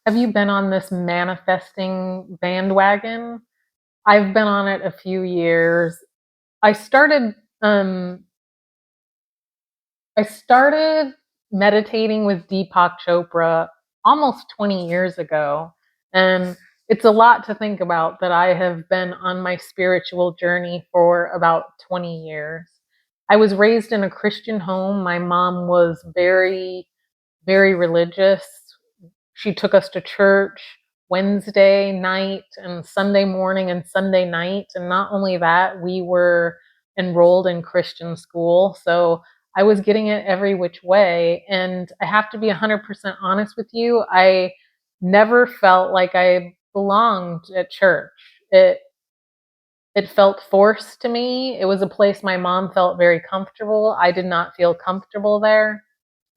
Have you been on this manifesting bandwagon? I've been on it a few years. I started um I started meditating with Deepak Chopra almost 20 years ago, and it's a lot to think about that I have been on my spiritual journey for about 20 years. I was raised in a Christian home. My mom was very religious. She took us to church Wednesday night and Sunday morning and Sunday night. And not only that, we were enrolled in Christian school. So I was getting it every which way. And I have to be 100% honest with you. I never felt like I belonged at church. It felt forced to me. It was a place my mom felt very comfortable. I did not feel comfortable there.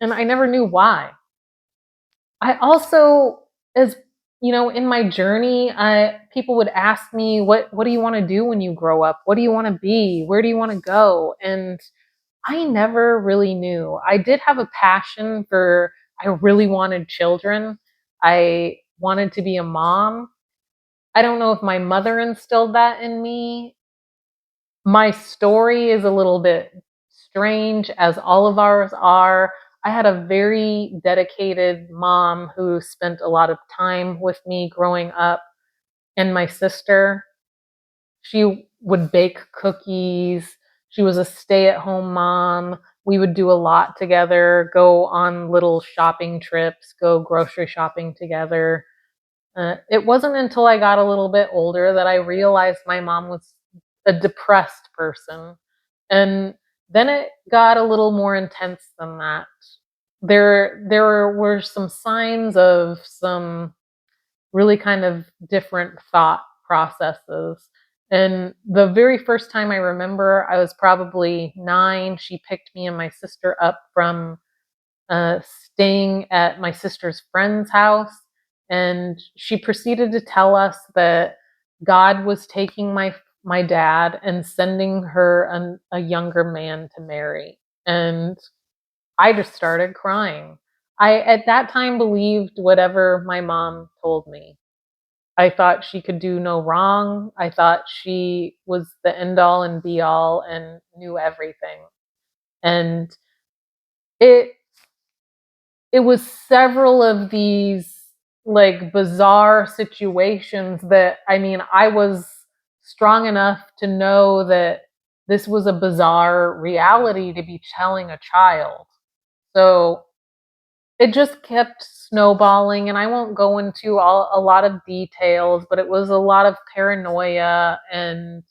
And I never knew why. I also, as you know, in my journey, people would ask me, "What do you want to do when you grow up? What do you want to be? Where do you want to go?" And I never really knew. I did have a passion for. I really wanted children. I wanted to be a mom. I don't know if my mother instilled that in me. My story is a little bit strange, as all of ours are. I had a very dedicated mom who spent a lot of time with me growing up, and my sister. She would bake cookies. She was a stay at home mom. We would do a lot together, go on little shopping trips, go grocery shopping together. It wasn't until I got a little bit older that I realized my mom was a depressed person. And then it got a little more intense than that. There were some signs of some really kind of different thought processes. And the very first time I remember, I was probably 9. She picked me and my sister up from staying at my sister's friend's house. And she proceeded to tell us that God was taking my dad and sending her a younger man to marry. And I just started crying. I, at that time, believed whatever my mom told me. I thought she could do no wrong. I thought she was the end all and be all and knew everything. And it it was several of these like bizarre situations that, I mean, I was strong enough to know that this was a bizarre reality to be telling a child. So it just kept snowballing, and I won't go into a lot of details, but it was a lot of paranoia and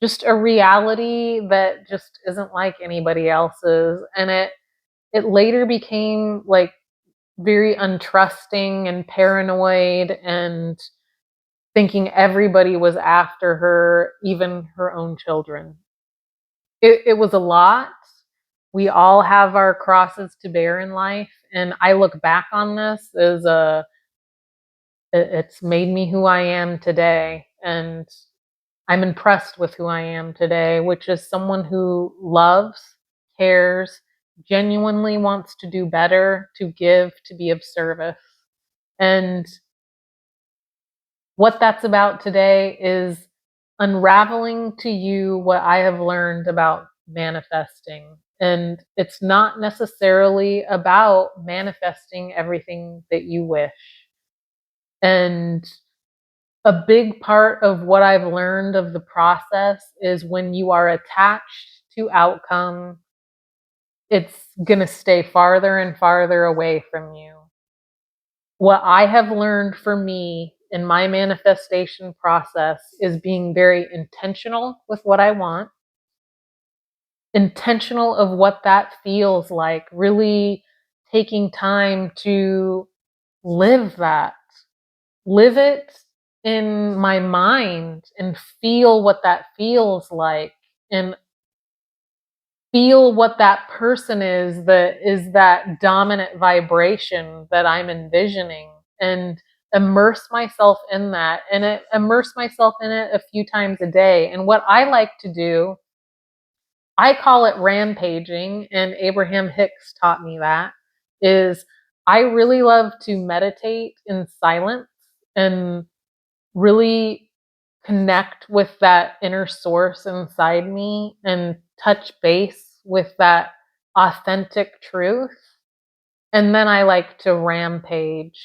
just a reality that just isn't like anybody else's. And it later became like very untrusting and paranoid and thinking everybody was after her, even her own children. It was a lot. We all have our crosses to bear in life. And I look back on this as it's made me who I am today. And I'm impressed with who I am today, which is someone who loves, cares, genuinely wants to do better, to give, to be of service. And what that's about today is unraveling to you what I have learned about manifesting. And it's not necessarily about manifesting everything that you wish. And a big part of what I've learned of the process is when you are attached to outcome, it's going to stay farther and farther away from you. What I have learned for me in my manifestation process is being very intentional with what I want, intentional of what that feels like, really taking time to live that, live it in my mind and feel what that feels like, and feel what that person is that dominant vibration that I'm envisioning, and immerse myself in that, and immerse myself in it a few times a day. And what I like to do, I call it rampaging, and Abraham Hicks taught me that, is I really love to meditate in silence and really connect with that inner source inside me and touch base with that authentic truth. And then I like to rampage,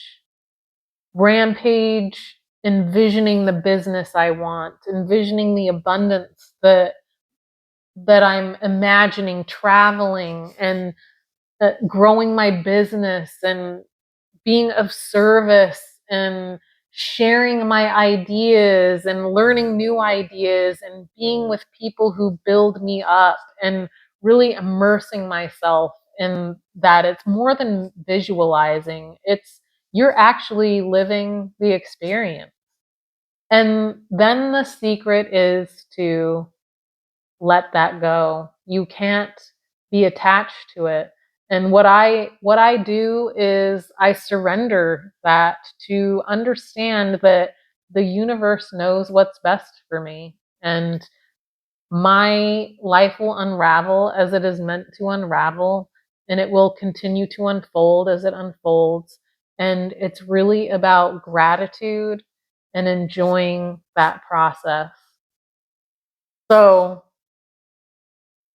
envisioning the business I want, envisioning the abundance that I'm imagining, traveling and growing my business and being of service and sharing my ideas and learning new ideas and being with people who build me up and really immersing myself in that. It's more than visualizing. You're actually living the experience. And then the secret is to let that go. You can't be attached to it. And what I do is I surrender that to understand that the universe knows what's best for me. And my life will unravel as it is meant to unravel, and it will continue to unfold as it unfolds. And it's really about gratitude and enjoying that process. So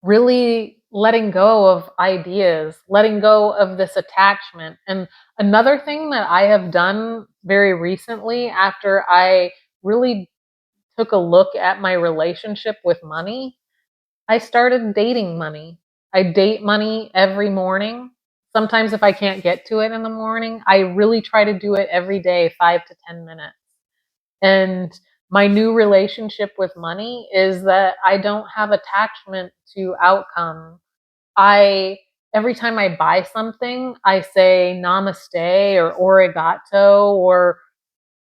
really letting go of ideas, letting go of this attachment. And another thing that I have done very recently, after I really took a look at my relationship with money, I started dating money. I date money every morning. Sometimes, if I can't get to it in the morning, I really try to do it every day, 5 to 10 minutes. And my new relationship with money is that I don't have attachment to outcome. I Every time I buy something, I say namaste or arigato or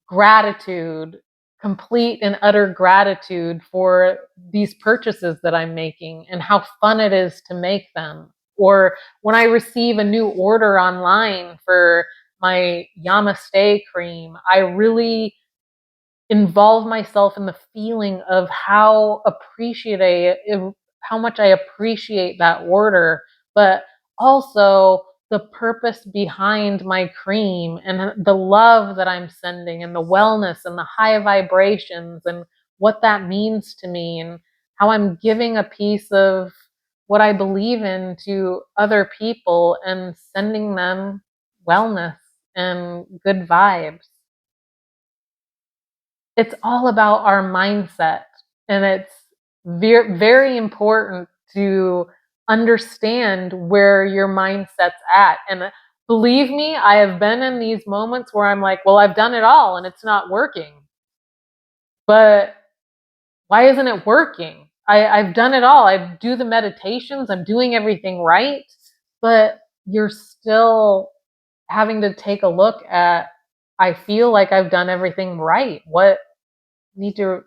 gratitude, complete and utter gratitude for these purchases that I'm making and how fun it is to make them. Or when I receive a new order online for my Yamaste cream, I really involve myself in the feeling of how much I appreciate that order, but also the purpose behind my cream and the love that I'm sending and the wellness and the high vibrations and what that means to me and how I'm giving a piece of what I believe in to other people and sending them wellness and good vibes. It's all about our mindset. And it's very important to understand where your mindset's at. And believe me, I have been in these moments where I'm like, well, I've done it all and it's not working. But why isn't it working? I've done it all. I do the meditations, I'm doing everything right, but you're still having to take a look at, I feel like I've done everything right. What need to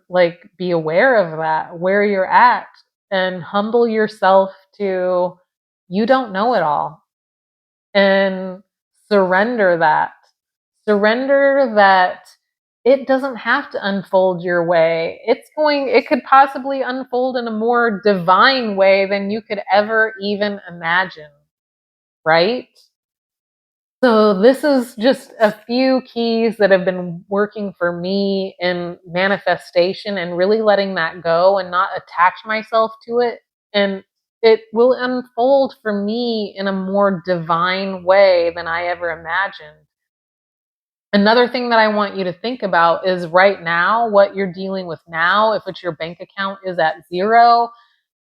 be aware of that, where you're at, and humble yourself to you don't know it all, and surrender that. Surrender that it doesn't have to unfold your way. It could possibly unfold in a more divine way than you could ever even imagine, right? So this is just a few keys that have been working for me in manifestation and really letting that go and not attach myself to it. And it will unfold for me in a more divine way than I ever imagined. Another thing that I want you to think about is right now, what you're dealing with now, if it's your bank account is at zero,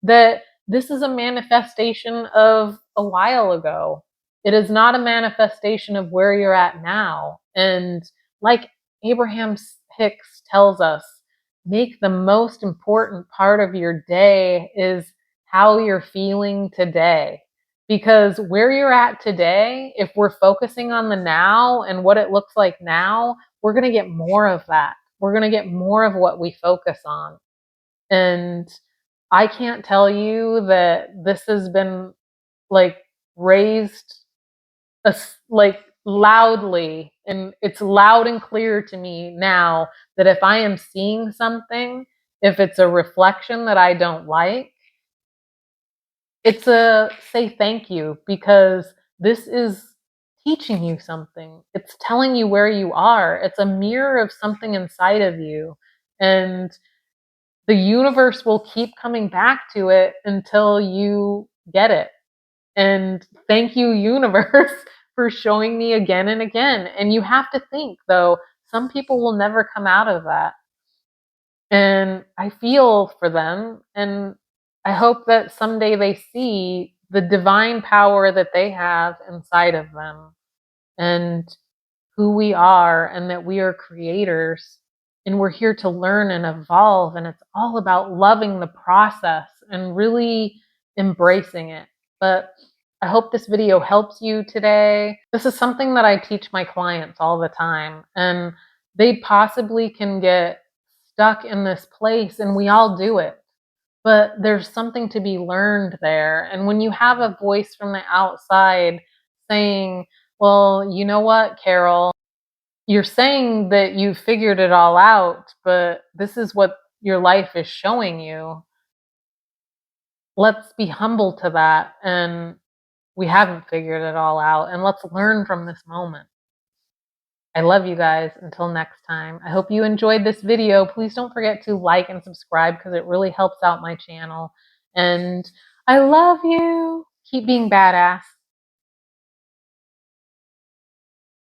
that this is a manifestation of a while ago. It is not a manifestation of where you're at now. And like Abraham Hicks tells us, make the most important part of your day is how you're feeling today. Because where you're at today, if we're focusing on the now and what it looks like now, we're going to get more of that. We're going to get more of what we focus on. And I can't tell you that this has been like raised like loudly, and it's loud and clear to me now that if I am seeing something, if it's a reflection that I don't like, it's a say thank you, because this is teaching you something. It's telling you where you are. It's a mirror of something inside of you. And the universe will keep coming back to it until you get it. And thank you, universe, for showing me again and again. And you have to think, though, some people will never come out of that. And I feel for them. And I hope that someday they see the divine power that they have inside of them and who we are, and that we are creators and we're here to learn and evolve. And it's all about loving the process and really embracing it. But I hope this video helps you today. This is something that I teach my clients all the time, and they possibly can get stuck in this place, and we all do it. But there's something to be learned there. And when you have a voice from the outside saying, well, you know what, Carol, you're saying that you figured it all out, but this is what your life is showing you. Let's be humble to that. And we haven't figured it all out. And let's learn from this moment. I love you guys. Until next time. I hope you enjoyed this video. Please don't forget to like and subscribe because it really helps out my channel. And I love you. Keep being badass.